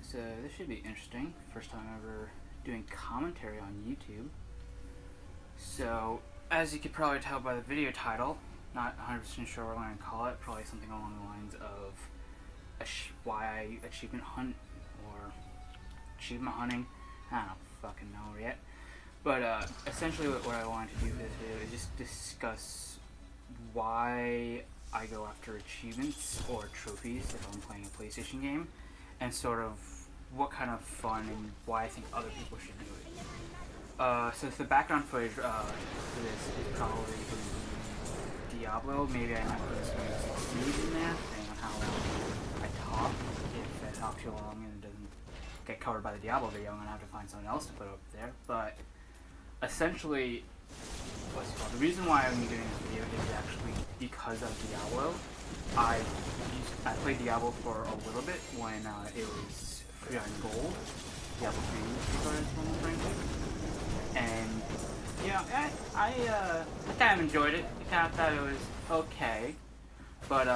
So this should be interesting. First time ever doing commentary on YouTube. So, as you could probably tell by the video title, not 100% sure what I'm going to call it, probably something along the lines of why I achievement hunt or achievement hunting. I don't fucking know yet. But essentially what I wanted to do for this video is just discuss why I go after achievements or trophies if I'm playing a PlayStation game, and sort of what kind of fun and why I think other people should do it. So the background footage for this is probably Diablo. Maybe I might put some news in there, depending on how long I talk. If I talk too long and it doesn't get covered by the Diablo video, I'm going to have to find something else to put up there. But essentially, the reason why I'm doing this video is actually because of Diablo. I played Diablo for a little bit when it was free on gold. Diablo 3 started frankly. And I kind of enjoyed it. I kind of thought it was okay. But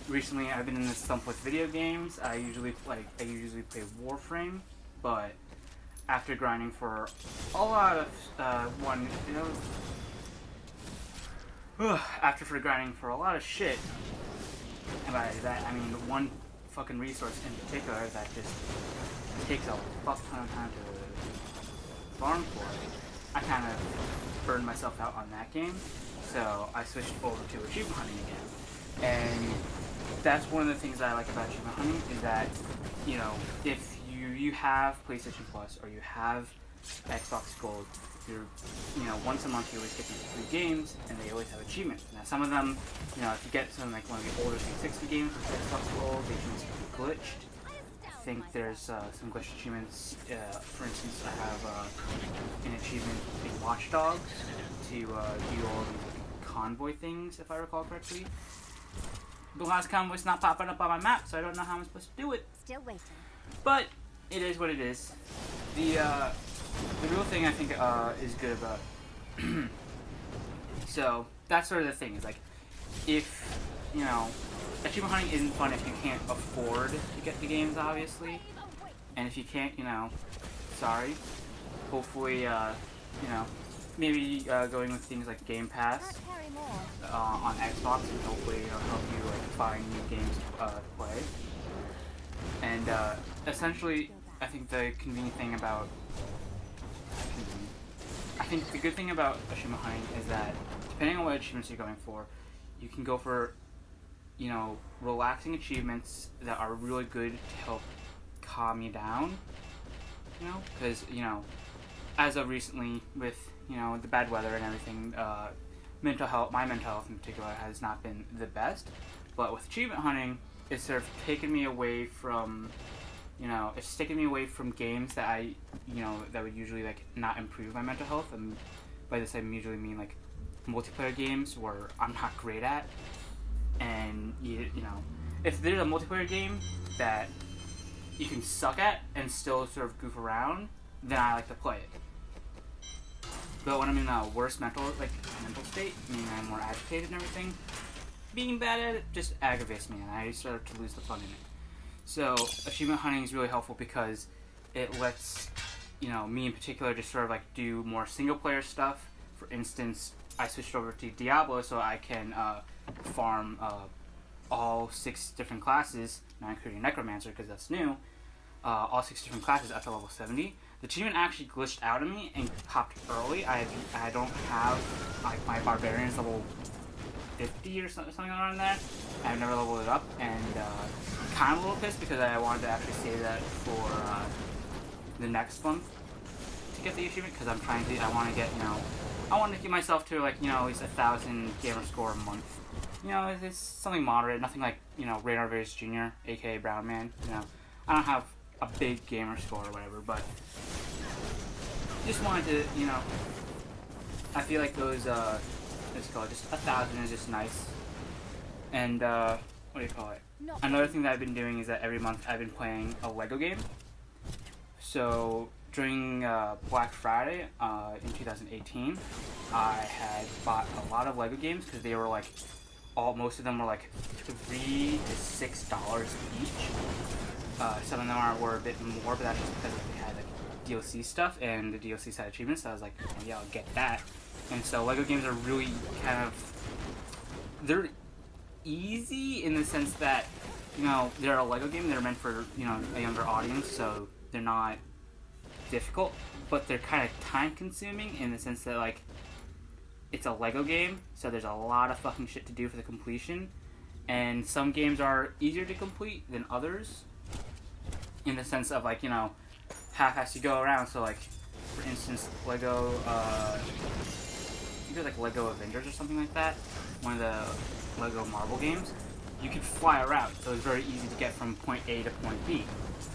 recently I've been in this slump with video games. I usually play Warframe, but after grinding for a lot of after grinding for a lot of shit, and by that I mean one fucking resource in particular that just takes a fuck ton of time to farm for, I kind of burned myself out on that game, so I switched over to achievement hunting again. And that's one of the things that I like about achievement hunting is that, you know, if you have PlayStation Plus or you have Xbox Gold, once a month you always get these free games, and they always have achievements. Now some of them, if you get some like one of the older 360 games with Xbox Gold, the achievements can be glitched. I think there's some glitched achievements. For instance, I have an achievement in Watch Dogs to do all these convoy things, if I recall correctly. The last convoy's not popping up on my map, so I don't know how I'm supposed to do it. Still waiting. But it is what it is. The real thing I think is good about so that's sort of the thing is like, if achievement hunting isn't fun if you can't afford to get the games, obviously, and if you can't, sorry. Hopefully, maybe going with things like Game Pass on Xbox and hopefully help you find new games to play. And essentially, I think the convenient thing about the good thing about achievement hunting is that depending on what achievements you're going for, you can go for relaxing achievements that are really good to help calm you down. Because as of recently with the bad weather and everything, my mental health in particular has not been the best. But with achievement hunting, it's sort of taken me away from it's taken me away from games that I that would usually not improve my mental health. And by this I usually mean like multiplayer games where I'm not great at. And if there's a multiplayer game that you can suck at and still sort of goof around, then I like to play it. But when I'm in a worse mental state, meaning I'm more agitated and everything, being bad at it just aggravates me and I start to lose the fun in it. So achievement hunting is really helpful because it lets me in particular just sort of do more single player stuff. For instance, I switched over to Diablo so I can farm all 6 different classes, not including Necromancer because that's new, all 6 different classes up to level 70. The achievement actually glitched out of me and popped early. I don't have my Barbarian's level 50 or something around there. I've never leveled it up, and I'm kind of a little pissed because I wanted to actually save that for the next month to get the achievement, because I want to get myself to at least 1,000 gamer score a month. It's something moderate, nothing like Radar Various Jr., aka Brown Man. I don't have a big gamer score or whatever, but just wanted to I feel like those just 1,000 is just nice. And what do you call it? Another thing that I've been doing is that every month I've been playing a Lego game. So during Black Friday in 2018, I had bought a lot of Lego games because they were most of them were $3 to $6 each. Some of them were a bit more, but that's just because they had like DLC stuff and the DLC side achievements. So I was like, oh, yeah, I'll get that. And so Lego games are really kind of, they're easy in the sense that, you know, they're a Lego game. They're meant for, you know, a younger audience, so they're not difficult, but they're kind of time consuming in the sense that, like, it's a Lego game, so there's a lot of fucking shit to do for the completion. And some games are easier to complete than others in the sense of, like, you know, half has to go around. So, like, for instance, Lego, I think it was like Lego Avengers or something like that, one of the Lego Marvel games. You could fly around, so it's very easy to get from point A to point B.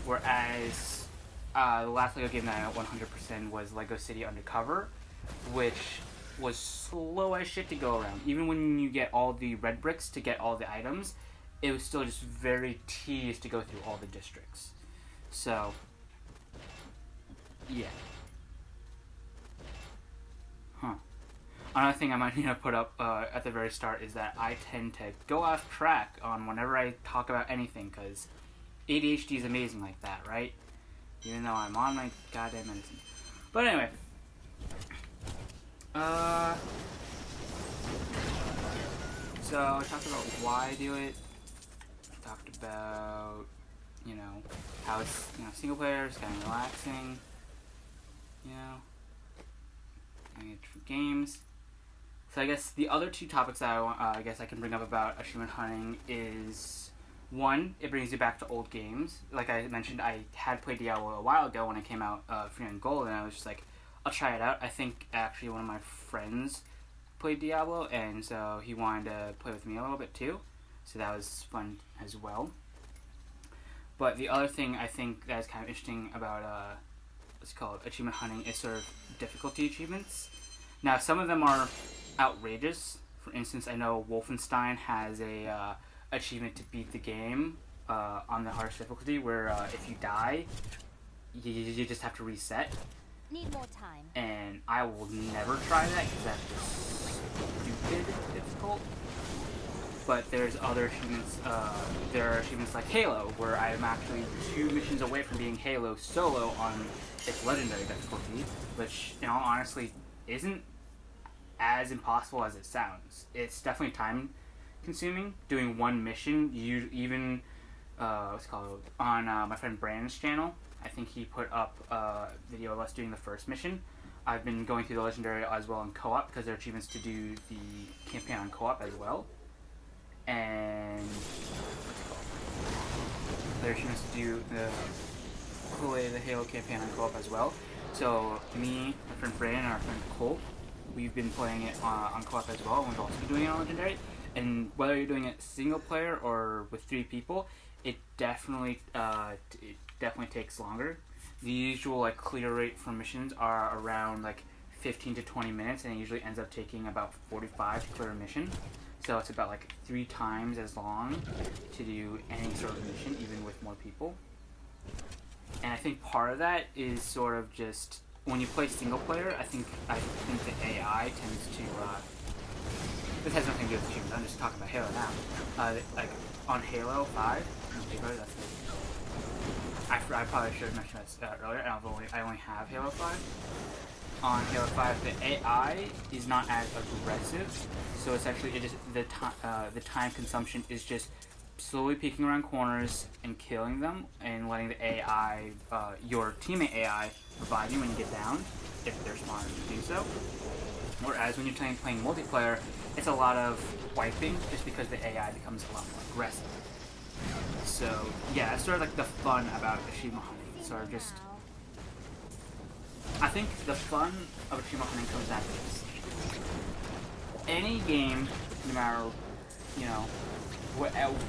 Whereas the last Lego game that I 100% was Lego City Undercover, which was slow as shit to go around. Even when you get all the red bricks to get all the items, it was still just very tedious to go through all the districts. So, yeah. Huh. Another thing I might need to put up at the very start is that I tend to go off track on whenever I talk about anything, because ADHD is amazing like that, right? Even though I'm on my goddamn medicine. But anyway. So I talked about why I do it. I talked about, you know, how it's, you know, single player, it's kind of relaxing. You know, I get games. So I guess the other two topics that I guess I can bring up about achievement hunting is, one, it brings you back to old games. Like I mentioned, I had played Diablo a while ago when it came out free on gold, and I was just like, I'll try it out. I think actually one of my friends played Diablo, and so he wanted to play with me a little bit too. So that was fun as well. But the other thing I think that is kind of interesting about what's called achievement hunting is sort of difficulty achievements. Now, some of them are outrageous. For instance, I know Wolfenstein has a achievement to beat the game on the hardest difficulty, where if you die, you just have to reset. Need more time. And I will never try that because that's just stupid difficult. But there's other achievements. There are achievements like Halo, where I'm actually 2 missions away from being Halo solo on its legendary difficulty, which, in all honesty, isn't as impossible as it sounds. It's definitely time consuming doing one mission. You even what's it called, on my friend Brandon's channel, I think he put up a video of us doing the first mission. I've been going through the legendary as well in co-op because there are achievements to do the campaign on co-op as well. And what's it called? There are achievements to do the Halo campaign on co-op as well. So me, my friend Brandon, and our friend Cole, we've been playing it on co-op as well, and we've also been doing it on legendary. And whether you're doing it single player or with 3 people, it definitely takes longer. The usual like clear rate for missions are around like 15 to 20 minutes, and it usually ends up taking about 45 to clear a mission. So it's about like 3 times as long to do any sort of mission, even with more people. And I think part of that is sort of just when you play single player, I think the AI tends to this has nothing to do with achievements. I'm just talking about Halo now. Like on Halo 5, that's it. I probably should have mentioned that earlier. I only have Halo 5. On Halo 5, the AI is not as aggressive, so it's actually the time consumption is just slowly peeking around corners and killing them, and letting the AI, your teammate AI, revive you when you get down, if they're smart enough to do so. Whereas when you're playing multiplayer, it's a lot of wiping, just because the AI becomes a lot more aggressive. So yeah, that's sort of like the fun about achievement hunting. Sort of just, I think the fun of achievement hunting comes down to this: any game, no matter, you know,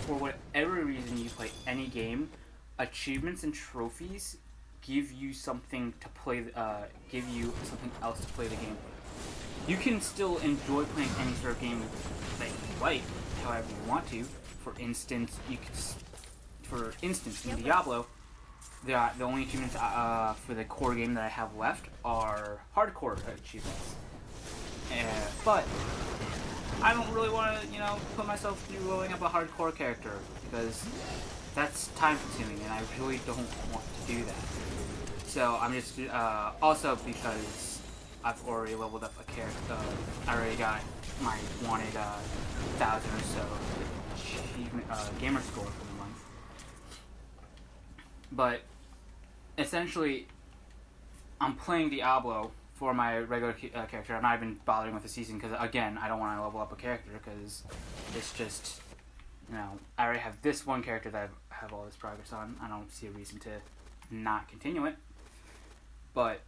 for whatever reason you play any game, achievements and trophies give you something to play. Give you something else to play the game with. You can still enjoy playing any sort of game that you like, however you want to. For instance, in Diablo, the only achievements for the core game that I have left are hardcore achievements. But I don't really want to, put myself through rolling up a hardcore character. because that's time consuming and I really don't want to do that. So I'm just also because I've already leveled up a character. I already got my wanted 1,000 or so achievement gamer score for the month. But essentially, I'm playing Diablo for my regular character. I'm not even bothering with the season because, again, I don't want to level up a character because it's just, you know, I already have this one character that I have all this progress on. I don't see a reason to not continue it. But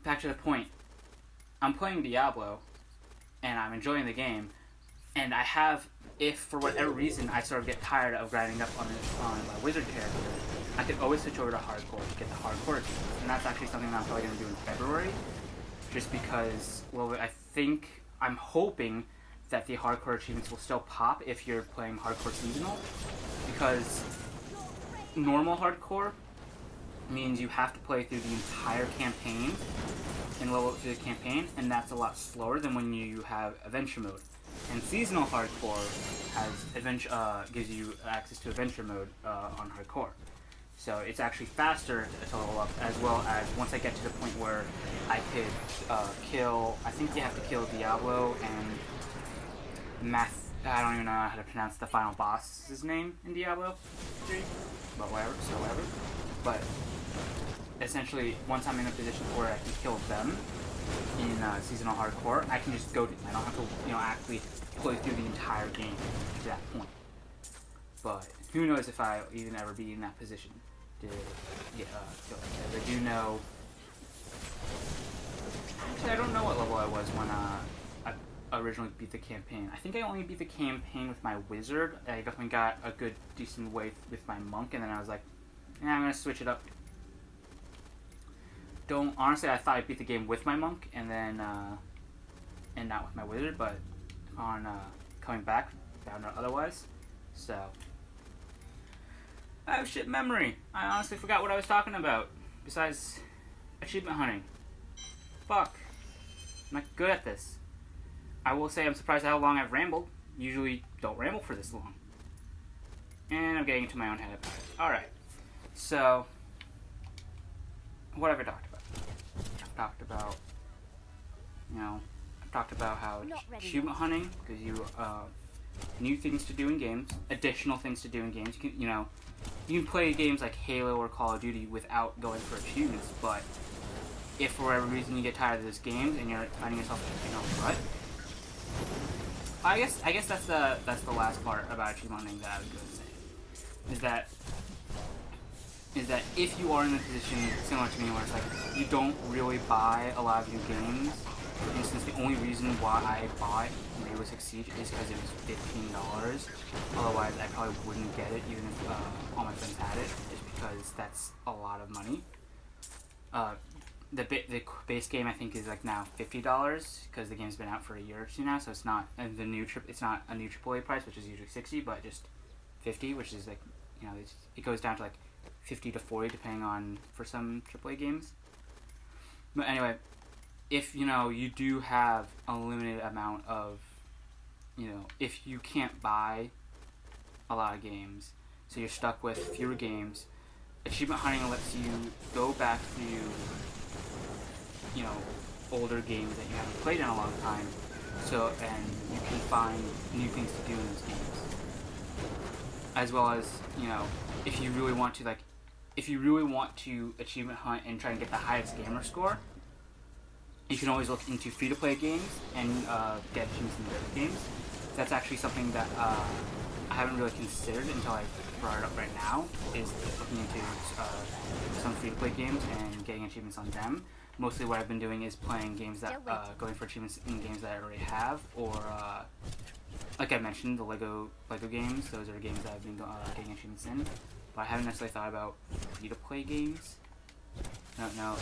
back to the point, I'm playing Diablo and I'm enjoying the game, and I have, if for whatever reason I sort of get tired of grinding up on my wizard character, I could always switch over to hardcore to get the hardcore achievements, and that's actually something that I'm probably going to do in February, just because, well, I'm hoping that the hardcore achievements will still pop if you're playing hardcore seasonal, because normal hardcore means you have to play through the entire campaign and level up through the campaign, and that's a lot slower than when you have adventure mode. And seasonal hardcore has gives you access to adventure mode on hardcore. So it's actually faster to level up, as well as once I get to the point where I could kill, I think you have to kill Diablo and I don't even know how to pronounce the final boss's name in Diablo 3, but whatever. But essentially, once I'm in a position where I can kill them in seasonal hardcore, I can just go to them. I don't have to, actually play through the entire game to that point. But who knows if I'll even ever be in that position to get killed. I do know. Actually, I don't know what level I was when I originally beat the campaign. I think I only beat the campaign with my wizard. I definitely got a good, decent way with my monk, and then I was like, yeah, I'm gonna switch it up. Honestly, I thought I beat the game with my monk and then and not with my wizard, but on coming back, found out otherwise. So I have shit memory. I honestly forgot what I was talking about. Besides achievement hunting. Fuck. I'm not good at this. I will say I'm surprised at how long I've rambled. Usually don't ramble for this long. And I'm getting into my own head about it. Alright. So what have I talked about? I've talked about how achievement hunting gives you new things to do in games, additional things to do in games. You can play games like Halo or Call of Duty without going for achievements, but if for whatever reason you get tired of this game and you're finding yourself in a rut, I guess that's the last part about achievement hunting that I was going to say. Is that if you are in a position similar to me where it's like you don't really buy a lot of new games, for instance, the only reason why I bought Rainbow Six Siege is because it was $15. Otherwise, I probably wouldn't get it even if all my friends had it, just because that's a lot of money. The base game I think is like now $50 because the game's been out for a year or two now, so it's not it's not a new AAA price, which is usually $60, but just $50, which is like it goes down to like $50 to $40 depending on for some AAA games. But anyway, if you do have a limited amount of if you can't buy a lot of games, so you're stuck with fewer games, achievement hunting lets you go back to older games that you haven't played in a long time, and you can find new things to do in those games, as well as if you really want to achievement hunt and try and get the highest gamer score, you can always look into free-to-play games and get achievements in those games. That's actually something that I haven't really considered until I brought it up right now, is looking into some free-to-play games and getting achievements on them. Mostly what I've been doing is playing games that, going for achievements in games that I already have, or like I mentioned, the Lego games. Those are games that I've been getting achievements in. But I haven't necessarily thought about free-to-play games. No,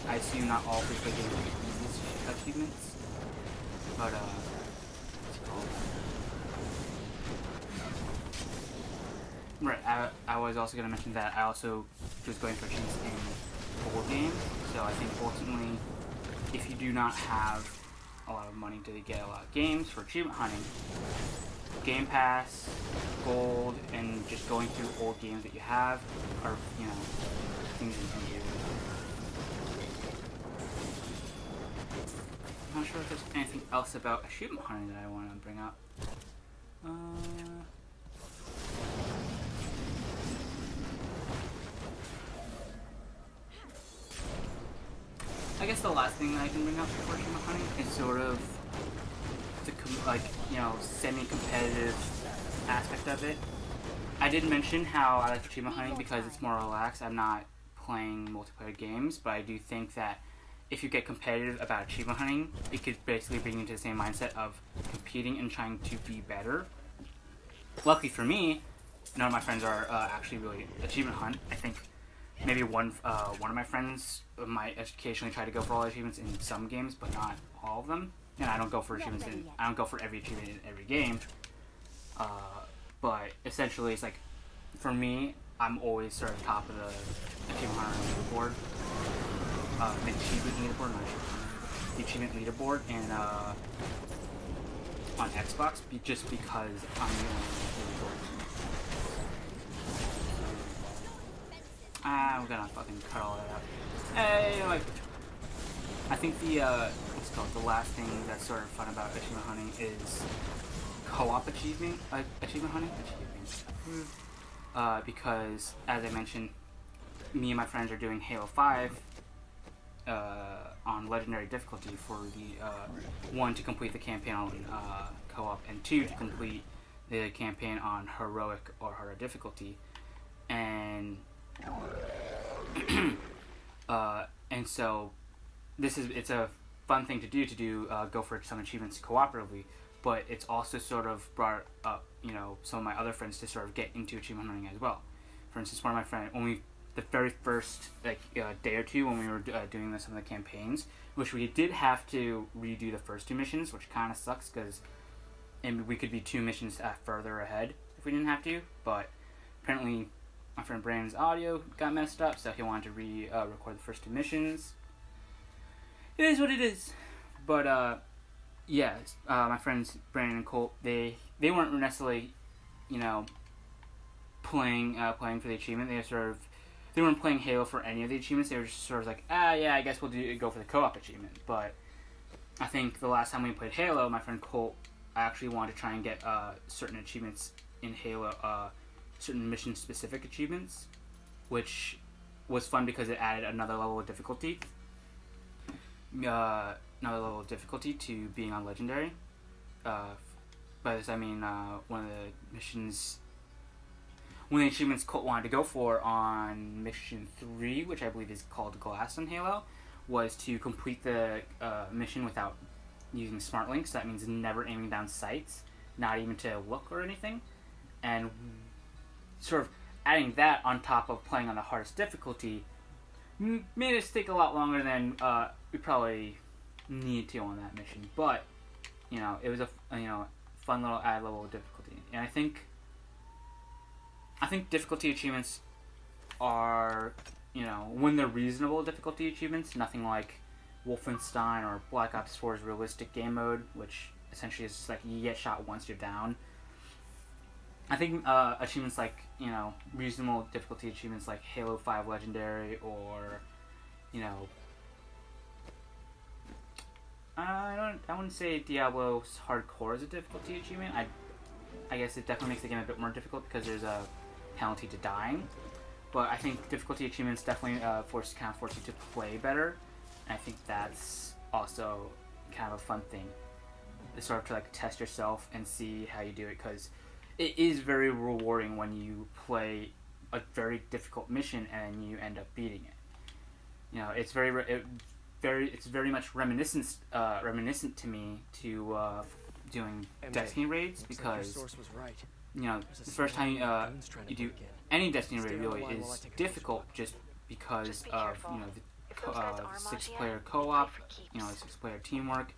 I assume not all free-to-play games use these achievements. But, what's it called? Right, I was also going to mention that I also was going for achievements in board games. So I think ultimately, if you do not have a lot of money to get a lot of games for achievement hunting, Game Pass, Gold, and just going through old games that you have are, you know, things you can do. I'm not sure if there's anything else about achievement hunting that I want to bring up. I guess the last thing that I can bring up for achievement hunting is sort of the semi-competitive aspect of it. I did mention how I like achievement hunting because it's more relaxed. I'm not playing multiplayer games, but I do think that if you get competitive about achievement hunting, it could basically bring you into the same mindset of competing and trying to be better. Luckily for me, none of my friends are actually really achievement hunt. I think maybe one of my friends might occasionally try to go for all achievements in some games, but not all of them. And I don't go for achievements. I don't go for every achievement in every game. But essentially, it's like for me, I'm always sort of top of the achievement hunter leaderboard. The achievement leaderboard, not achievement, the achievement leaderboard, and on Xbox, just because I'm the only one. I'm gonna fucking cut all that out. Hey, like, I think the what's it called? The last thing that's sort of fun about achievement hunting is co-op achievement hunting. Because as I mentioned, me and my friends are doing Halo 5 on legendary difficulty for the 1 to complete the campaign on co-op, and 2 to complete the campaign on heroic or harder difficulty, and and so it's a fun thing to do go for some achievements cooperatively, but it's also sort of brought up, you know, some of my other friends to sort of get into achievement hunting as well. For instance, one of my friends, only the very first day or two when we were doing some of the campaigns, which we did have to redo the first 2 missions, which kind of sucks because we could be 2 missions further ahead if we didn't have to, but apparently my friend Brandon's audio got messed up, so he wanted to record the first 2 missions. It is what it is. But yeah, my friends Brandon and Colt, they weren't necessarily, you know, playing for the achievement. They weren't playing Halo for any of the achievements. They were just sort of like, yeah, I guess we'll go for the co-op achievement. But I think the last time we played Halo, my friend Colt actually wanted to try and get certain achievements in Halo, certain mission-specific achievements, which was fun because it added another level of difficulty. To being on Legendary. By this I mean one of the missions, one of the achievements Colt wanted to go for on mission 3, which I believe is called Glass on Halo, was to complete the mission without using smart links. That means never aiming down sights, not even to look or anything, and sort of adding that on top of playing on the hardest difficulty made us take a lot longer than we probably need to on that mission. But you know, it was a fun little add level of difficulty, and I think difficulty achievements are, you know, when they're reasonable difficulty achievements, nothing like Wolfenstein or Black Ops 4's realistic game mode, which essentially is just like you get shot once you're down. I think achievements like, you know, reasonable difficulty achievements like Halo 5 Legendary, or, you know, I wouldn't say Diablo's Hardcore is a difficulty achievement. I guess it definitely makes the game a bit more difficult because there's a penalty to dying. But I think difficulty achievements definitely force you to play better. And I think that's also kind of a fun thing. It's sort of to like test yourself and see how you do it, because it is very rewarding when you play a very difficult mission and you end up beating it. You know, it's very much reminiscent to me to doing Destiny raids, because you know, the first time you do any Destiny raid really is difficult just because of, you know, the 6-player co-op, you know, 6-player teamwork,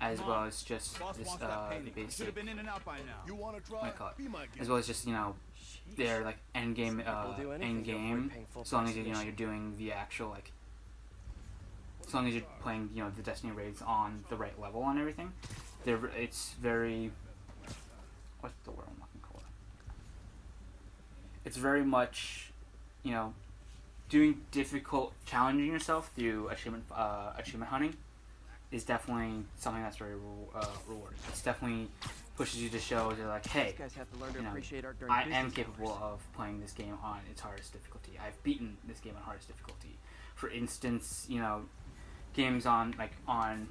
as well as just this the basic, as well as just, you know, their like end game, so long as you know you're doing the actual, like, as long as you're playing, you know, the Destiny raids on the right level and everything, it's very what's the word I'm looking for? It's very much, doing difficult, challenging yourself through achievement hunting is definitely something that's very rewarding. It's definitely pushes you to show that, like, hey, I am capable of playing this game on its hardest difficulty. I've beaten this game on hardest difficulty. For instance, games on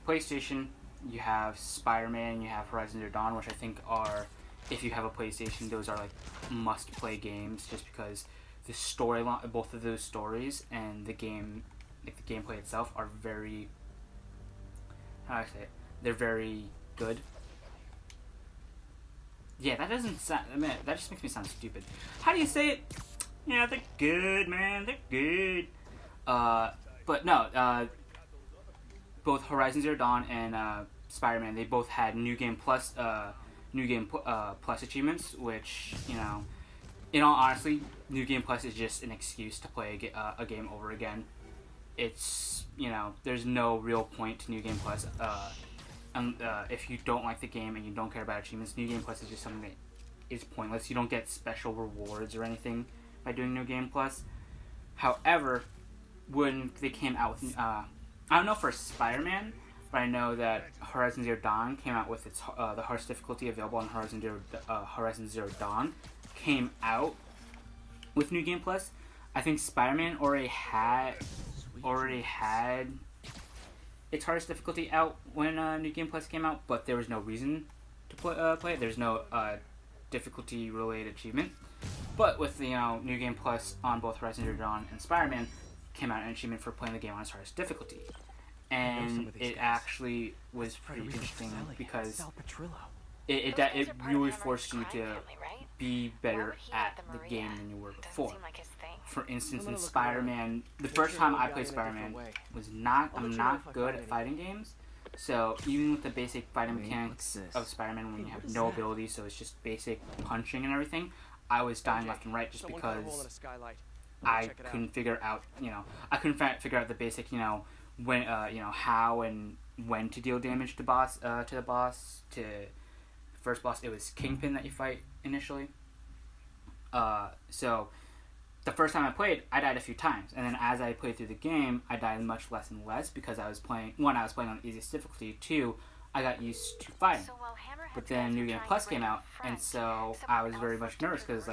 PlayStation, you have Spider-Man, you have Horizon Zero Dawn, which I think are, if you have a PlayStation, those are like must-play games, just because the storyline, both of those stories and the game, the gameplay itself, are very, how do I say it? They're very good. Yeah, that doesn't sound. I mean, that just makes me sound stupid. How do you say it? Yeah, they're good, man. They're good. But no. Both Horizon Zero Dawn and Spider-Man, they both had New Game Plus achievements, which, in all honesty, New Game Plus is just an excuse to play a game over again. It's, there's no real point to New Game Plus. If you don't like the game and you don't care about achievements, New Game Plus is just something that is pointless. You don't get special rewards or anything by doing New Game Plus. However, when they came out with, I don't know for Spider-Man, but I know that Horizon Zero Dawn came out with its the hardest difficulty available on Horizon Zero Dawn came out with New Game Plus. I think Spider-Man already had its hardest difficulty out when New Game Plus came out, but there was no reason to play it. There's no difficulty related achievement. But with the New Game Plus on both Horizon Zero Dawn and Spider-Man, came out an achievement for playing the game on its hardest difficulty. And it actually was pretty interesting because it really forced you to be better at the game than you were before. For instance, in Spider-Man, the first time I played Spider-Man I'm not good at fighting games. So even with the basic fighting mechanics of Spider-Man, when you have no ability, so it's just basic punching and everything, I was dying left and right just because I couldn't figure out, figure out the basic, when, how and when to deal damage to the boss. To first boss, it was Kingpin that you fight initially. So the first time I played, I died a few times, and then as I played through the game, I died much less and less because I was playing on the easiest difficulty. 2, I got used to fighting. But then New Game Plus came out, and so I was very much nervous because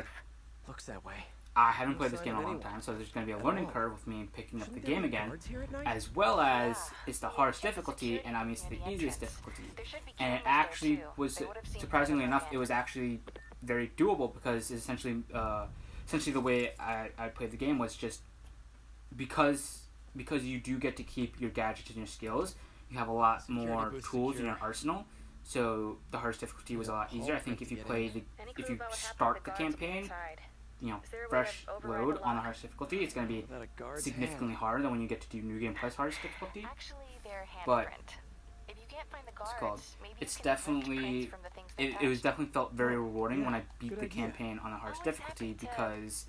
looks that way. I haven't played this game in a long time, so there's going to be a learning curve with me picking up the game again, as well as it's the hardest difficulty, and I'm used to the easiest difficulty. And it actually was, surprisingly enough, it was actually very doable because essentially the way I played the game was just because you do get to keep your gadgets and your skills, you have a lot more tools in your arsenal. So the hardest difficulty was a lot easier. I think if you start the campaign, fresh load on the hardest difficulty, it's going to be significantly harder than when you get to do New Game Plus hardest difficulty. But it's definitely, it was definitely felt very rewarding when I beat the campaign on the hardest difficulty, because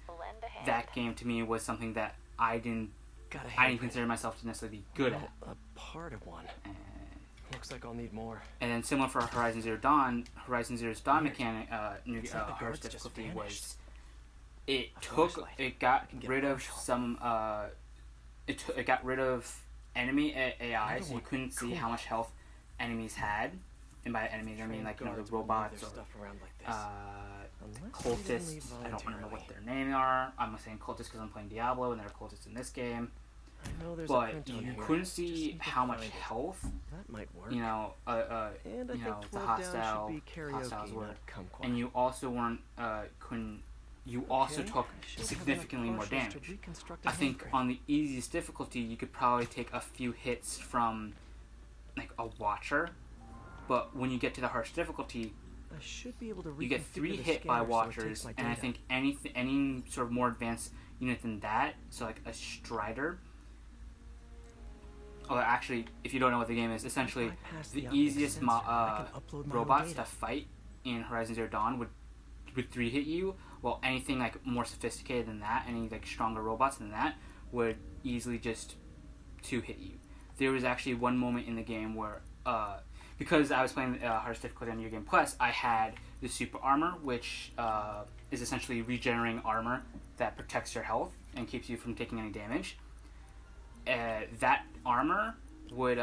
that game to me was something that I didn't consider myself to necessarily be good at. A part of one. Looks like I'll need more. And then similar for Horizon Zero Dawn mechanic, hardest difficulty was, it got rid of enemy AI, so you couldn't see how much health enemies had. And by enemies I mean the robots or cultists. I don't remember what their names are. I'm saying cultists because I'm playing Diablo and there are cultists in this game. But you couldn't see how much health the hostiles were, and you also took significantly more damage. I think on the easiest difficulty you could probably take a few hits from a Watcher, but when you get to the harsh difficulty, you get 3 hit by Watchers, and I think any sort of more advanced unit than that, so like a Strider. Although actually, if you don't know what the game is, essentially the easiest robots to fight in Horizon Zero Dawn would 3 hit you, while anything more sophisticated than that, any stronger robots than that, would easily just 2 hit you. There was actually one moment in the game where, because I was playing hardest difficulty on New Game Plus, I had the super armor, which is essentially regenerating armor that protects your health and keeps you from taking any damage. That armor would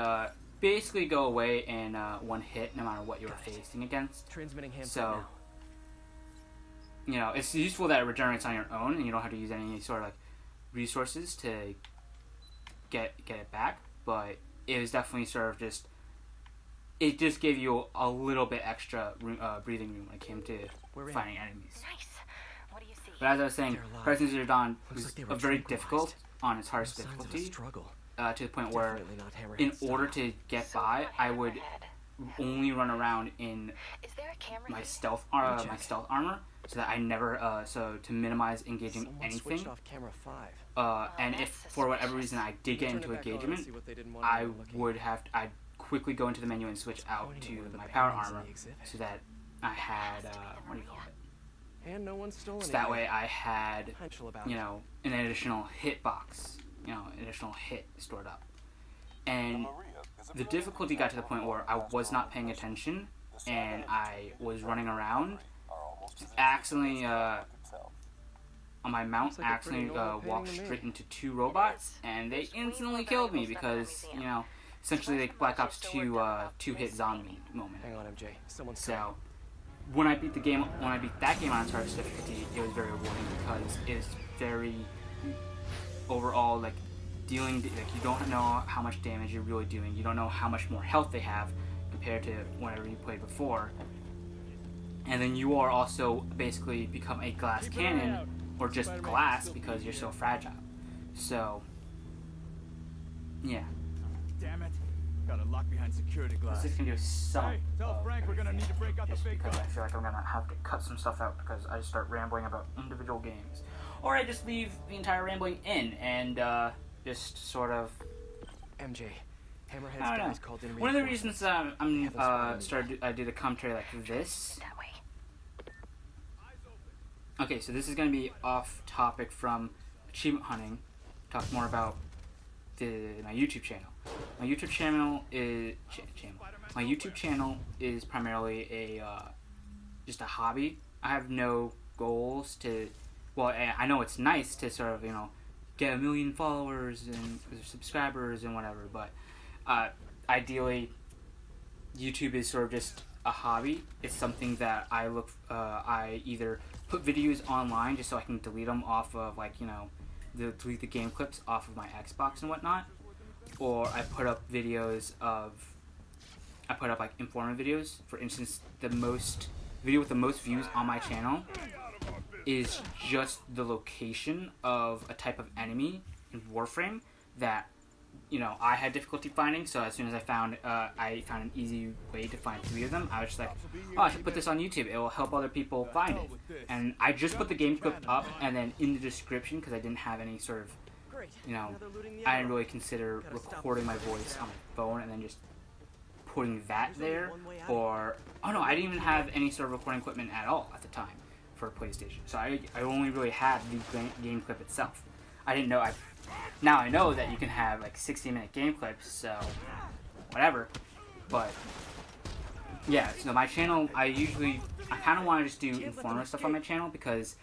basically go away in one hit, no matter what you were facing against. Transmitting hand So, you know, it's useful that it regenerates on your own, and you don't have to use any sort of like resources to get it back. But it was definitely sort of just, it just gave you a little bit extra breathing room when it came to fighting enemies. Nice. What do you see? But as I was saying, Horizon Zero Dawn was like they were very tranquilized. difficult on its hardest Signs of a difficulty, struggle. to the point where, Definitely not Hammerhead in style. order to get by, I would only run around in Is there a camera my here? stealth armor, so that I never so to minimize engaging Someone anything. switched off camera 5. And if for whatever reason I did get Turn into it back on and engagement, see what they didn't want when I they were looking. would have I'd quickly go into the menu and switch out Pointing to at one of the my power paintings in armor, the exhibit. so that I had what do you call it? And no one stole So anything. that way I had, Potential about you it. know, an additional hit box, you know, an additional hit stored up. And the difficulty got to the point where I was not paying attention, and I was running around, accidentally on my mount, Looks like a pretty accidentally normal painting walked to me. straight into 2 robots, and they instantly killed me because, you know, essentially like Black Ops 2 two-hit zombie moment. Hang on, MJ. Someone's So when I beat that game on its hardest difficulty, it was very rewarding because it's very overall like dealing, like you don't know how much damage you're really doing. You don't know how much more health they have compared to whenever you played before. And then you are also basically become a glass cannon, or just glass because you're so fragile. So yeah, Damn it. Got a lock behind security glass. this is gonna do some. Hey, tell Frank we're gonna need to break out the just fake because I glass. feel like I'm gonna have to cut some stuff out because I just start rambling about individual games, or I just leave the entire rambling in and just sort of. MJ. Hammerhead's I don't know. guys called in One of the reinforcements. reasons I did a commentary like this. That way. Okay, so this is gonna be off topic from achievement hunting. Talk more about my YouTube channel. My YouTube channel is primarily a just a hobby. I have no goals to. Well, I know it's nice to sort of, you know, get 1 million followers and subscribers and whatever, but ideally, YouTube is sort of just a hobby. It's something that I either put videos online just so I can delete them off of, like, you know, delete the game clips off of my Xbox and whatnot, or I put up like informative videos. For instance, the video with the most views on my channel is just the location of a type of enemy in Warframe that, you know, I had difficulty finding. So as soon as I found an easy way to find 3 of them, I was just like, oh, I should put this on YouTube. It will help other people find it. And I just put the game clip up, and then in the description, because I didn't have any sort of, Great. you know, Now they're looting the I didn't other really consider recording my voice on my phone and then just putting that there. Or, oh no, I didn't even have any sort of recording equipment at all at the time for PlayStation. So I only really had the game clip itself. I didn't know, now I know that you can have like 60-minute game clips, so whatever. But yeah, so my channel, I kind of want to just do informative stuff on my channel because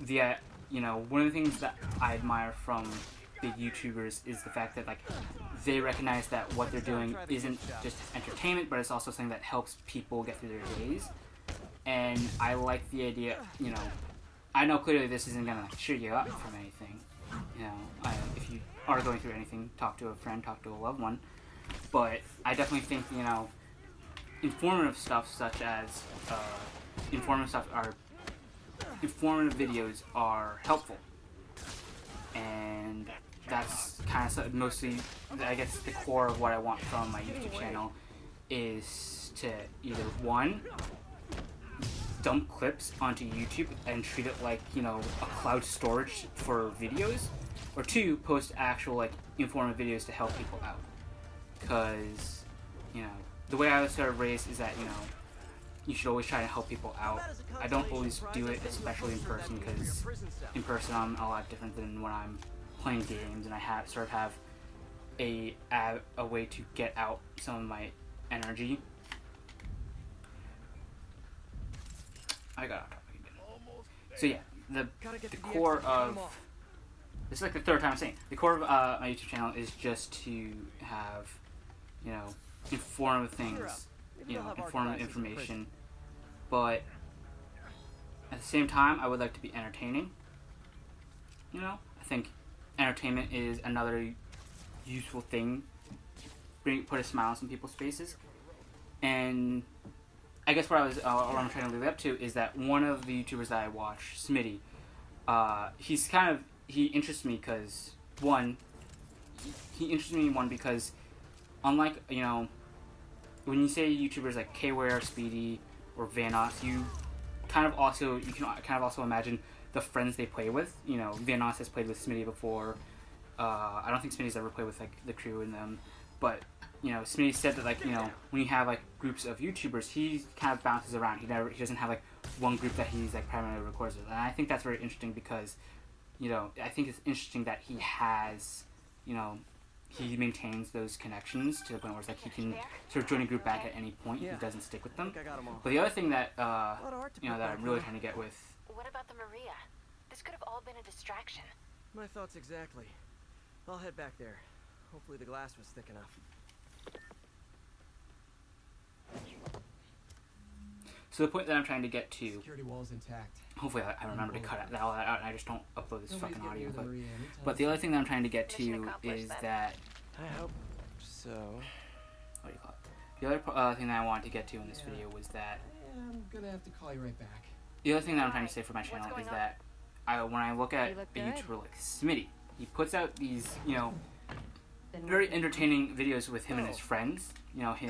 you know, one of the things that I admire from big YouTubers is the fact that, like, they recognize that what they're doing isn't just entertainment, but it's also something that helps people get through their days. And I like the idea, you know, I know clearly this isn't gonna cheer you up from anything. You know, if you are going through anything, talk to a friend, talk to a loved one. But I definitely think, you know, informative stuff such as informative videos are helpful, and that's kind of mostly, I guess, the core of what I want from my YouTube channel is to either, one, dump clips onto YouTube and treat it like, you know, a cloud storage for videos, or 2, post actual, like, informative videos to help people out. Because, you know, the way I was sort of raised is that, you know, you should always try to help people out. I don't always do it, especially in person, because in person I'm a lot different than when I'm playing games, and I have a way to get out some of my energy. I got off topic again. So yeah, the core of this is like the third time I'm saying the core of my YouTube channel is just to have, you know, informative things, you know, informative information, but at the same time, I would like to be entertaining. You know, I think entertainment is another useful thing. Put a smile on some people's faces, and I guess what I'm trying to lead up to is that one of the YouTubers that I watch, Smitty, he interests me because because unlike, you know, when you say YouTubers like Kware, Speedy, or Vanoss, you can also imagine the friends they play with. You know, Vanoss has played with Smitty before. I don't think Smitty's ever played with like the crew in them, but you know, Smitty said that, like, you know, when you have like groups of YouTubers, he kind of bounces around. He doesn't have like one group that he's like primarily records with, and I think that's very interesting because, you know, I think it's interesting that he has, you know, he maintains those connections to the point where it's like he can sort of join a group back at any point. He doesn't stick with them. But the other thing that you know, that I'm really trying to get with. What about the Maria? This could have all been a distraction. My thoughts exactly. I'll head back there. Hopefully the glass was thick enough. So the point that I'm trying to get to. Security wall's intact. Hopefully I remember to cut all that out and I just don't upload this fucking audio. But the other thing that I'm trying to get to is that. I hope so. What do you call it? The other thing that I wanted to get to in this video was that. Yeah, I'm gonna have to call you right back. The other thing that I'm trying to say for my channel is that when I look at a YouTuber like Smitty, he puts out these, you know, very entertaining videos with him and his friends, you know, a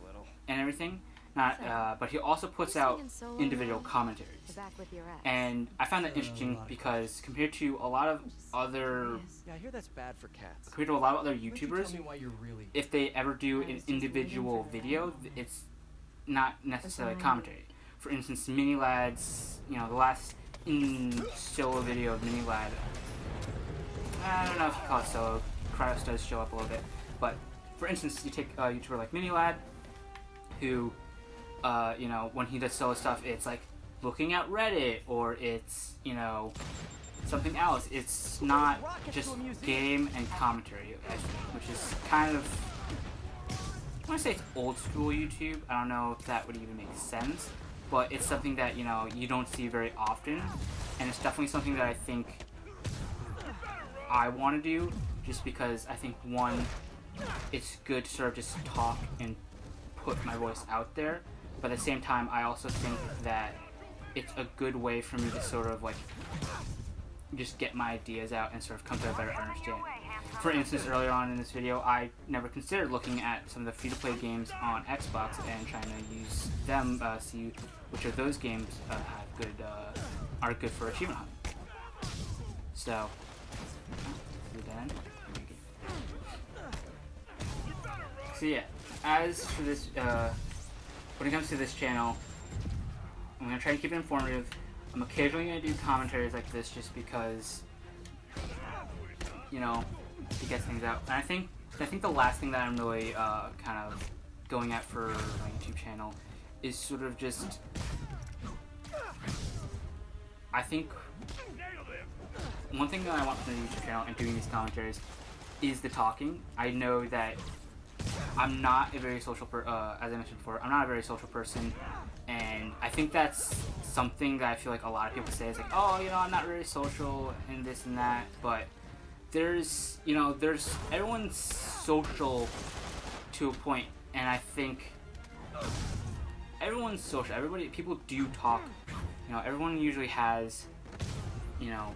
little. and everything. But he also puts out individual commentaries, and I found that interesting because compared to a lot of other, Yeah, I hear that's bad for cats. compared to a lot of other Why don't you YouTubers, tell me why you're really... if they ever do an individual video, it's not necessarily commentary. For instance, Mini Lad's, you know, the last solo video of Mini Lad, I don't know if you call it solo, Kryos does show up a little bit, but for instance, you take a YouTuber like Mini Lad, who, you know, when he does solo stuff, it's like looking at Reddit, or it's, you know, something else. It's not just game and commentary, which is kind of, I want to say it's old school YouTube. I don't know if that would even make sense, but it's something that, you know, you don't see very often, and it's definitely something that I think I want to do, just because I think, one, it's good to sort of just talk and put my voice out there, but at the same time, I also think that it's a good way for me to sort of like just get my ideas out and sort of come to a better understanding. For instance, earlier on in this video, I never considered looking at some of the free-to-play games on Xbox and trying to use them, see which of those games are good for achievement hunting. So, yeah, as for this, when it comes to this channel, I'm going to try to keep it informative. I'm occasionally going to do commentaries like this just because, you know, it gets things out. And I think the last thing that I'm really kind of going at for my YouTube channel is sort of just, I think one thing that I want from the YouTube channel and doing these commentaries is the talking. I know that I'm not a very social as I mentioned before, I'm not a very social person, and I think that's something that I feel like a lot of people say is like, oh, you know, I'm not really social and this and that, but there's everyone's social to a point, and I think everyone's social. People do talk, you know, everyone usually has, you know,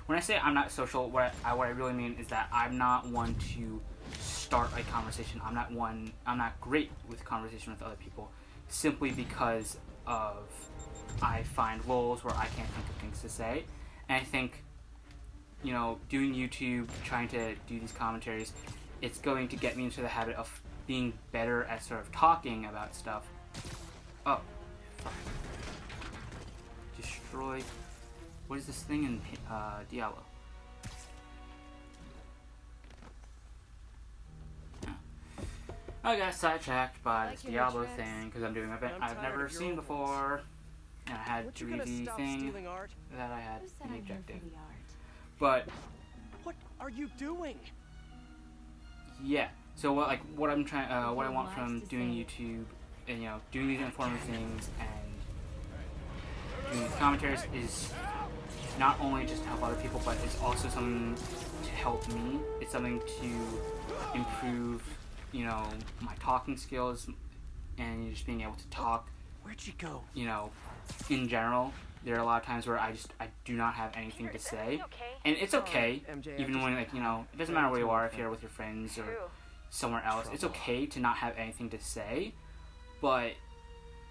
when I say I'm not social, what I really mean is that I'm not one to start a conversation. I'm not great with conversation with other people, simply because of I find roles where I can't think of things to say. And I think, you know, doing YouTube, trying to do these commentaries, it's going to get me into the habit of being better at sort of talking about stuff. Oh, fuck. Destroy. What is this thing in Diablo? I got sidetracked by Like this your Diablo new tricks. thing because I'm doing an event But I'm I've tired never of your seen old before. And I had Weren't to you read gonna the stop thing stealing art? that I had Who said the I'm here objective. for the art? But What are you doing? yeah, so what I'm trying, what I want Likes from to doing say- YouTube and doing these informative things and doing these commentaries is not only just to help other people, but it's also something to help me. It's something to improve, my talking skills and just being able to talk, Where'd she go? in general. There are a lot of times where I do not have anything to say, and it's okay. MJ, Even when it doesn't matter where you are, if you're with your friends or somewhere else, it's okay to not have anything to say. But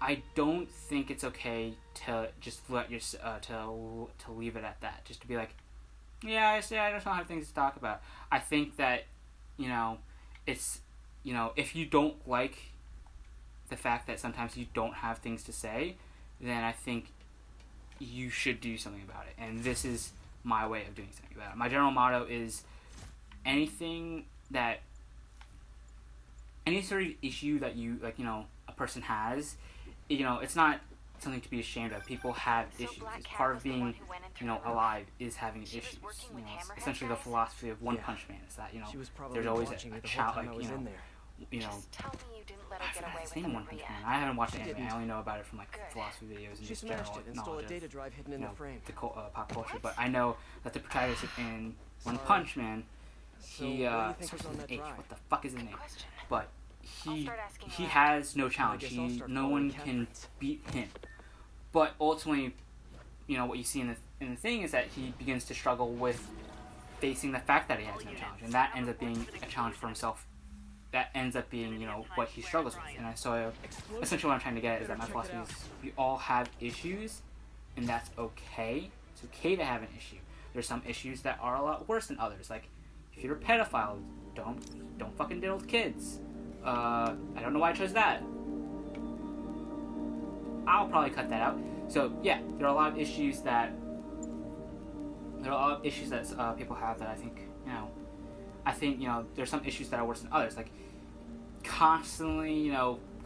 I don't think it's okay to just let your to leave it at that. Just to be like, yeah, I just don't have things to talk about. I think that it's if you don't like the fact that sometimes you don't have things to say, then I think you should do something about it. And this is my way of doing something about it. My general motto is any sort of issue that you a person has, it's not something to be ashamed of. People have issues. It's part of being alive is having issues. It's essentially the philosophy of One Yeah. Punch Man is that She was probably there's always watching a me the whole child time I was in there. Just tell me you didn't let I her get forgot away his with name, it, One Punch Maria. Man. I haven't watched She the anime. didn't. I only know about it from Good. philosophy videos and She just smashed general it, installed a knowledge data of drive hidden in the frame. the pop culture. But I know that the protagonist in One Sorry. Punch Man, So, he what do you think starts was on with that H. drive? What the fuck is his Good name? question. But I'll he start asking he around. has no I challenge. guess I'll start No following one Cat can friends. beat him. But ultimately, what you see in the thing is that he begins to struggle with facing the fact that he has no challenge, and that ends up being a challenge for himself. That ends up being what he struggles with. And so essentially what I'm trying to get at is that my philosophy is we all have issues, and that's okay. It's okay to have an issue. There's some issues that are a lot worse than others. Like if you're a pedophile, don't fucking deal with kids. I don't know why I chose that. I'll probably cut that out. So yeah, there are a lot of issues that people have that I think there's some issues that are worse than others. Like constantly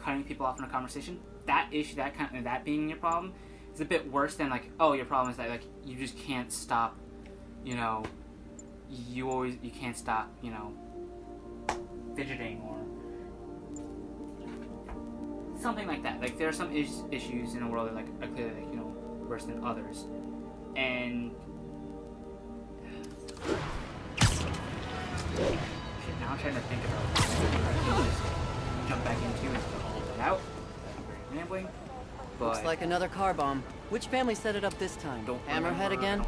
cutting people off in a conversation. That issue, that being your problem, is a bit worse than your problem is that you just can't stop. You can't stop. Fidgeting or something like that. There are some issues in the world that are clearly worse than others, and shit, now I'm trying to think about what I can just jump back into and hold that out. I'm very rambling, but Looks like another car bomb. Which family set it up this time? Hammerhead again?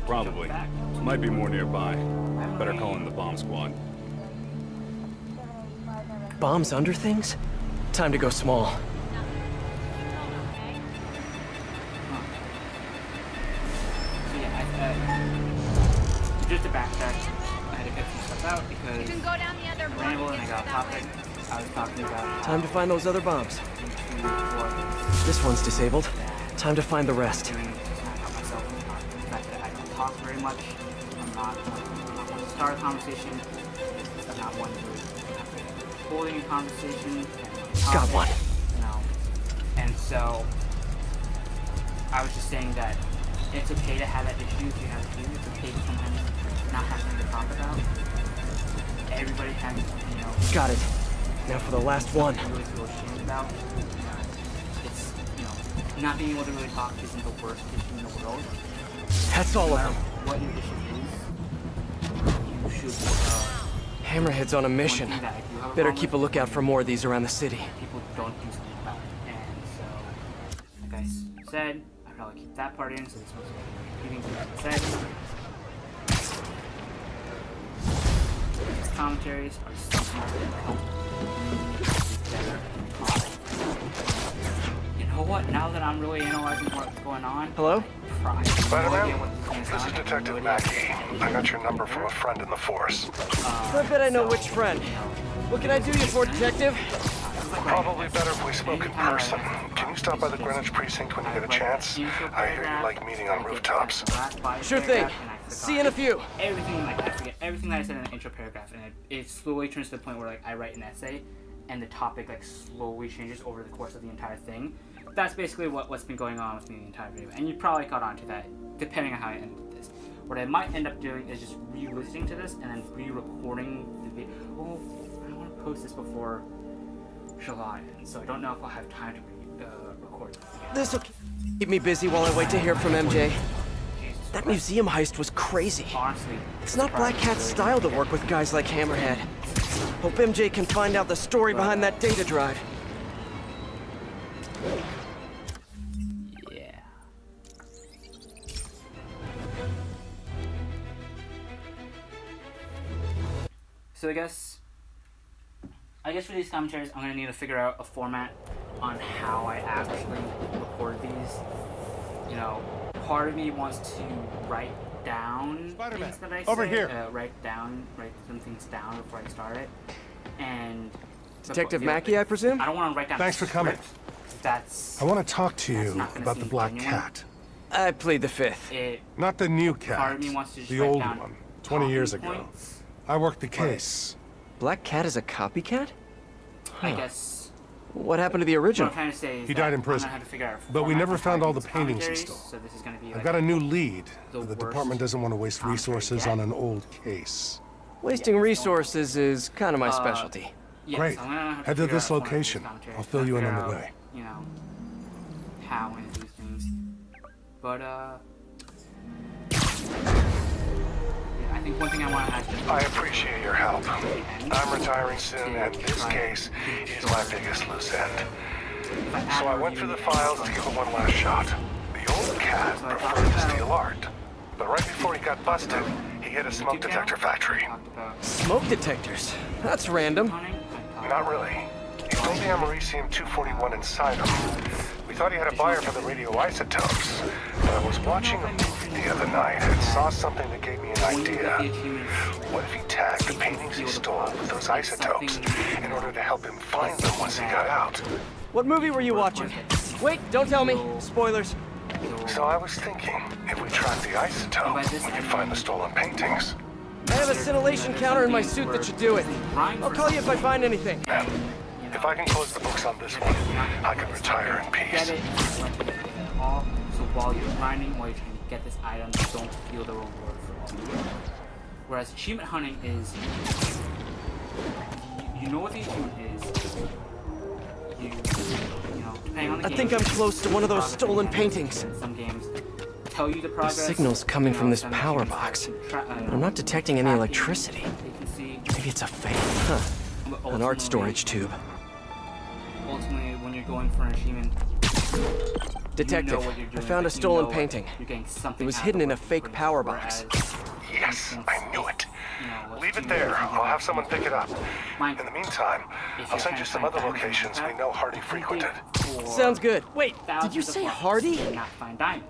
Probably. Might be more nearby. Better call in the bomb squad. Bombs under things? Time to go small. So yeah, just to backtrack, I had to cut some stuff out because You can go down the other I one rambled and and I get got that off topic. way. I was talking about Time to find those other bombs. what This one's disabled. Time to find the rest. doing to kind of help myself with the fact that I don't talk very much. I'm not one to start a conversation. I'm not one to holding a conversation. Got one. And so I was just saying that it's okay to have that issue if you have to. It's okay to sometimes not have something to talk about. Everybody has, Got it. Now for the last one. really feel ashamed about. It's, not being able to really talk isn't the worst issue in the world. That's all No of matter them. what your issue is, you should, Hammerhead's on a mission. one thing that I do have a Better problem keep a with lookout for more of these around the city. people don't do something about it. And so, like I said, I'd probably keep that part in, so this one's repeating what I said. These commentaries are something that help me be better. You know what? Now that I'm really analyzing what's going on, Hello? I Spider-Man? This is Detective Mackey. I got your number from a friend in the Force. I bet I know which friend. What can I do you for, Detective? Probably better if we spoke in person. Can you stop by the Greenwich precinct when you get a chance? I hear you like meeting on rooftops. Sure thing. See you in a few. Everything, I forget everything that I said in the intro paragraph, and it slowly turns to the point where I write an essay, and the topic like slowly changes over the course of the entire thing. That's basically what's been going on with me the entire video, and you probably caught on to that depending on how I ended this. What I might end up doing is just re-listening to this and then re-recording the video. Well, I want to post this before July ends, so I don't know if I'll have time to record this again. This'll keep me busy while I wait to hear from MJ. Jesus That Christ. museum heist was crazy. Honestly, It's not Black Cat's style to work with guys like Hammerhead. Hope MJ can find out the story behind that data drive. Yeah. So I guess for these commentaries, I'm gonna need to figure out a format on how I actually record these. You know, part of me wants to write down things that I say. over here. Write some things down before I start it. And Detective Mackey, I presume? I don't want to write down. Thanks a for coming. script. That's I want to talk to That's you not gonna about the seem black genuine. cat. I plead the fifth. it. Not the new Part cat. of me wants to just The write old down one. 20 years talking ago. points. I worked the case. Black Cat is a copycat? I guess What happened to the what original? I'm trying to say is He that died in I'm prison. gonna have to figure out a But we format never for found all the these paintings he commentaries, stole. So this is gonna be I've like got a new lead. the The worst department doesn't want to waste commentary resources yet. on an old case. Wasting resources is kind of my Uh, specialty. yes, Great. I'm gonna have Head to figure this out a format for location. these commentaries. I'll fill you in on the Figure way. out, you know, how I'm gonna do things. But yeah, I think one thing I want to ask is I appreciate your help. I'm retiring soon, and this case is my biggest loose end. So I went through the files to give it one last shot. The old cat preferred to steal art. But right before he got busted, he hit a smoke detector factory. Talked about Smoke detectors. That's random. hunting. I Not talked really. He stole the Americium-241 inside him. We thought he had a buyer for the radioisotopes. But I was watching a movie the other night and saw something that gave me an idea. What if he tagged the paintings he stole with those isotopes in order to help him find them once he got out? What movie were you watching? Wait, don't tell me. Spoilers. So I was thinking, if we track the isotope, we could find the stolen paintings. I have a scintillation counter in my suit that should do it. I'll call you if I find anything. And if I can close the books on this one, I can retire in Get peace. it. All. So while you're grinding, while you're trying to get this item, you don't feel the reward for all. Whereas achievement hunting is, you know what the achievement is. You know, depending on the I game, think I'm close to one of those progress stolen and paintings. Some games tell you the progress. signal's coming from this some power games box. can I'm not detecting any tracking, electricity. They can see. Maybe it's a fake. Huh. But An art ultimately- storage tube. Ultimately, when you're going for an achievement, Detective, you know what you're I doing, fown a like, you stolen know painting. You're getting something It was out hidden of in a what you fake put in. power box. Whereas, Yes, I knew it. you know, let's Leave it do there. this, I'll have someone pick it up. Mine- In the meantime, If I'll you're send trying you to some find other diamonds locations like we that, know Hardy you dig frequented. for Sounds good. Wait, did thousands you of say blocks Hardy? and not find diamonds.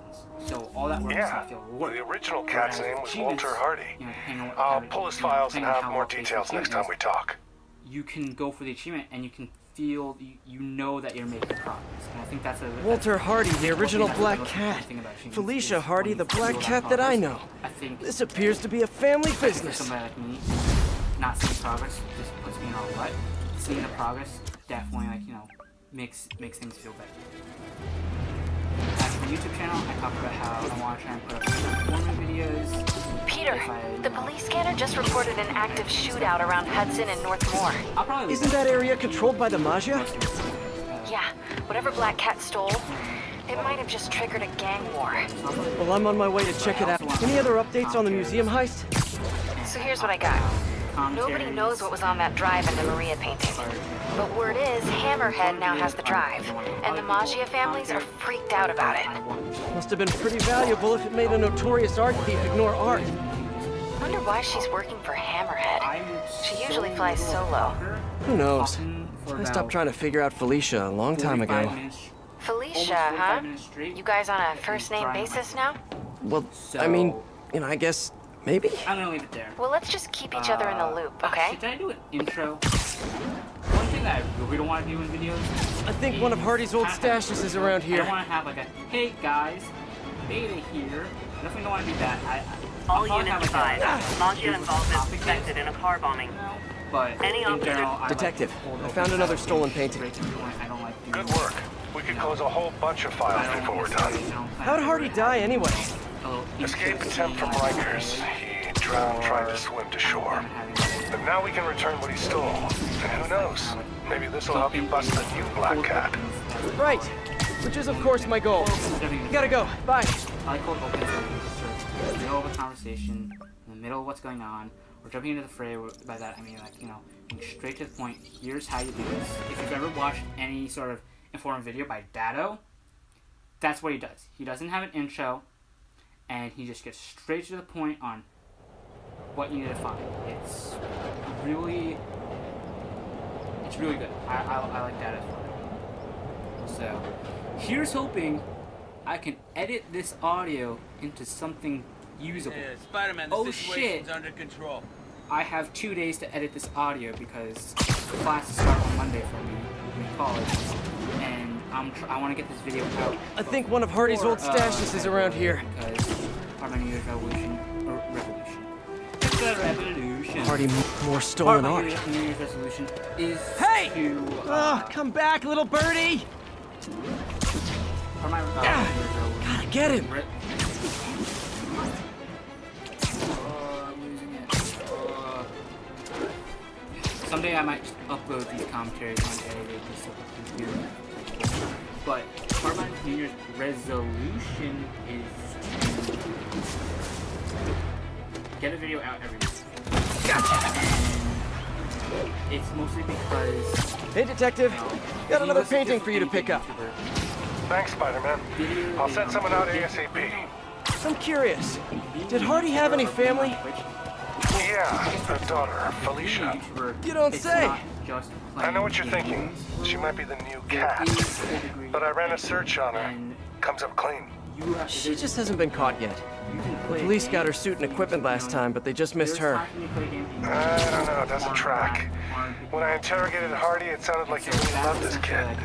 So all that work is Yeah, gonna feel rewarding. the original cat's Whereas name was achievements, Walter Hardy. you know, depending on what I'll kind of- pull his you know, files and depending on have how more well-paced the details next achievement time we is, talk. You can go for the achievement and you can feel, you know that you're making progress. And I think that's a... Walter Hardy, the original that's the Black most Cat. important thing about achievements Felicia is Hardy, when the you feel Black that Cat that I progress. know. I think This appears to be a family for business. somebody like me, not seeing progress just puts me in a rut. Seeing the progress definitely, like, you know, makes things feel better. As for the YouTube channel, I talked about how I want to try and put up some informative videos. Peter, If I, the you know, police scanner just reported an active shootout around Hudson and North Moore. I'll probably leave Isn't that area controlled by the Magia? Yeah, whatever Black Cat stole, it might have just triggered a gang war. Well, I'm on my way to check it out. Any other updates on the museum heist? So here's what I got. Nobody knows what was on that drive in the Maria painting. But word is, Hammerhead now has the drive, and the Magia families are freaked out about it. Must have been pretty valuable if it made a notorious art thief ignore art. Wonder why she's working for Hammerhead. She usually flies solo. Who knows? I stopped trying to figure out Felicia a long time ago. Felicia, huh? You guys on a first-name basis now? Well, I mean, you know, I guess maybe? I'm gonna leave it there. Well, let's just keep each other in the loop, okay? Did I do an intro? One thing that I really don't want to do in videos. I think one of Hardy's old stashes is around I here. don't want to have like a, hey guys, Beta here. I definitely don't want to do that. All I'll probably units have, like, advised. a- Magia here's what the involvement topic is. suspected in a car bombing. You know, But in general, Detective, I like I found another stolen painting. I don't like doing Good work. We could close a whole bunch of files before we're done. How'd Hardy die anyway? Escape attempt from Rikers. He drowned trying to swim to shore. But now we can return what he stole. And who knows? Maybe this will help you bust the new Black Cat. Right, which is of course my goal. Gotta go, bye. I like how it opens up in the middle of a conversation, in the middle of what's going on. We're jumping into the fray. By that I mean, like, you know, being straight to the point. Here's how you do this. If you've ever watched any sort of informative video by Dado, that's what he does. He doesn't have an intro, and he just gets straight to the point on what you need to find. It's really good. I like Dado for it. So, here's hoping I can edit this audio into something usable. Yeah, Spider-Man, the Oh, situation's shit. under control. I have 2 days to edit this audio because classes start on Monday for me in college, and I want to get this video out. I think one of Hardy's old stashes is around here. Because part of my New Year's revolution. It's a revolution. Hardy, more Part stolen of my art. New Year's resolution is Hey! to. Oh, come back, little birdie! Part of my New Year's resolution. Gotta get him! I'm losing it. Someday I might just upload these commentaries on edited just so we can do it. But part of my New Year's resolution is to get a video out every week. And it's mostly because Hey, detective, got another painting for you to pick up. Thanks, Spider-Man. I'll send someone out ASAP. I'm curious, did Hardy have any family? Yeah, a daughter, Felicia. You don't say. I know what you're thinking. She might be the new cat. But I ran a search on her. Comes up clean. She just hasn't been caught yet. The police got her suit and equipment last time, but they just missed her. I don't know, it doesn't track. When I interrogated Hardy, it sounded like he really loved this kid.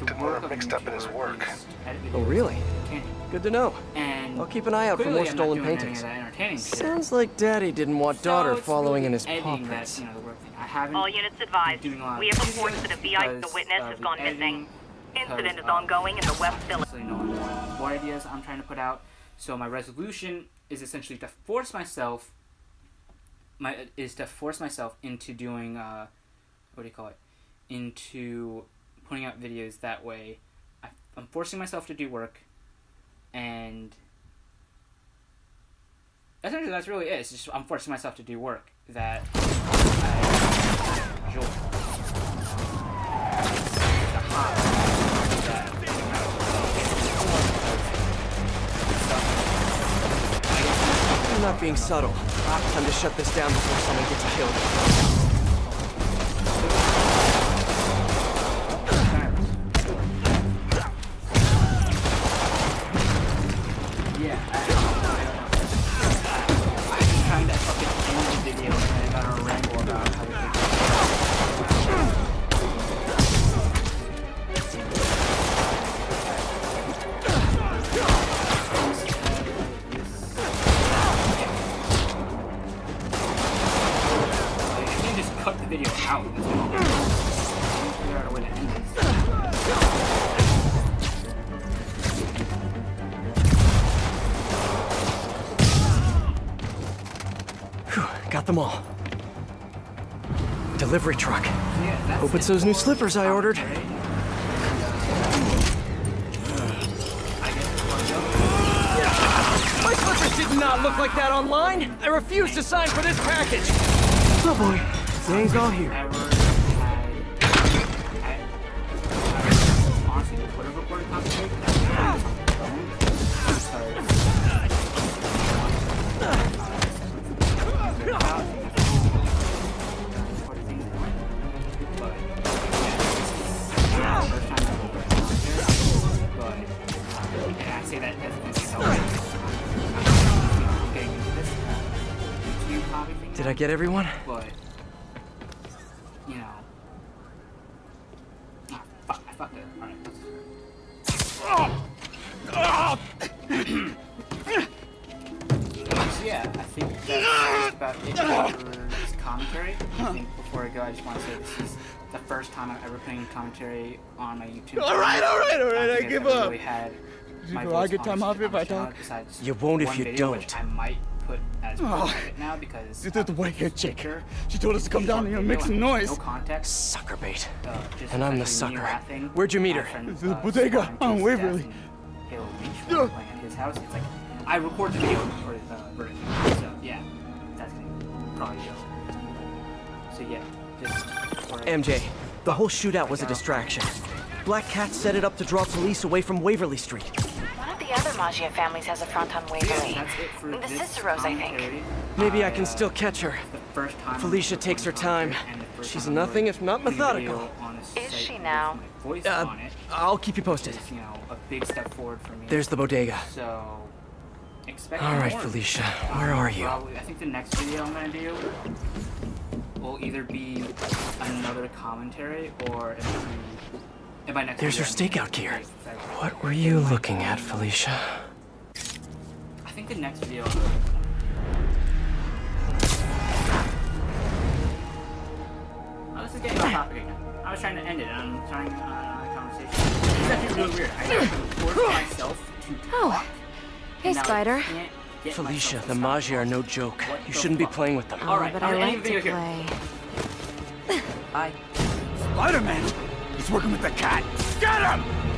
Didn't want her mixed up in his work. Oh, really? Good to know. And I'll keep an eye out for clearly more I'm not stolen doing any of paintings. that entertaining shit. Sounds like Daddy didn't want So daughter it's following really in his paw editing prints. that, the work thing. I haven't All units been advised. doing a lot of We have editing reports that a VI the because witness of has the gone editing, missing. Incident because is ongoing in the West Village. Absolutely no one more ideas I'm trying to put out. So my resolution is essentially to force myself into doing what do you call it? Into putting out videos that way. I'm forcing myself to do work, and essentially that's really it. It's just I'm forcing myself to do work that I enjoy. I'm not being subtle. Time to shut this down before someone gets killed. Yeah, I'm trying to fucking end the video and I got a ramble about how you can just cut the video out. Figure out a way to end this. Got them all. Delivery truck. Yeah, that's Hope it's those new slippers I ordered. My slippers did not look like that online. I refuse to sign for this package. Oh boy, Zane's all here. Honestly, would have recorded conversation. Did I get everyone? But, you know. Fuck, I fucked it. Alright. So yeah, I think that's about it for this commentary. I think before before I go, I just want to say this is the first time I'm ever putting commentary on my YouTube. All right, I give up. Really had my Will I voice get time on off if I channel talk? besides You won't if one you video, which don't. I might put as private now because This is the white-haired chick. picture, She told us to come down here and make some no noise. context. Sucker bait. Just And I'm the essentially me sucker. laughing. Where'd you meet My her? friend, This is Bodega Spawn on Chase Waverly. Death and Halo Beach when we're playing at his house. It's like I record the video for version. So yeah, that's gonna probably go. So yeah, just for MJ, the whole shootout was a distraction. Black Cat set it up to draw police away from Waverly Street. One of the other Maggia families has a front on Waverly. that's it for The this Ciceros, I think. commentary. Maybe I can still catch her. The first time Felicia I'm takes her recording time. and the first She's time I'm nothing if not putting a methodical. video on a Is site she with now? my voice on it I'll keep you posted. is, a big step forward for me. There's the bodega. So expect All right, more. Felicia, where are you? Probably, I think the next video I'm gonna do will either be another commentary or in my next There's her video, stakeout gear. What were you looking at, Felicia? I think the next video. Oh, this is getting off topic again. I was trying to end it, and I'm trying a conversation. It's actually really weird. I forced myself to talk. Hey, and now I Spider. can't get Felicia, myself the to stop Maggia are no joke. What You the shouldn't be fuck? playing with them. All right, But I'm I ending like the to video here. play. Hi. Spider-Man! He's working with the cat. Get him!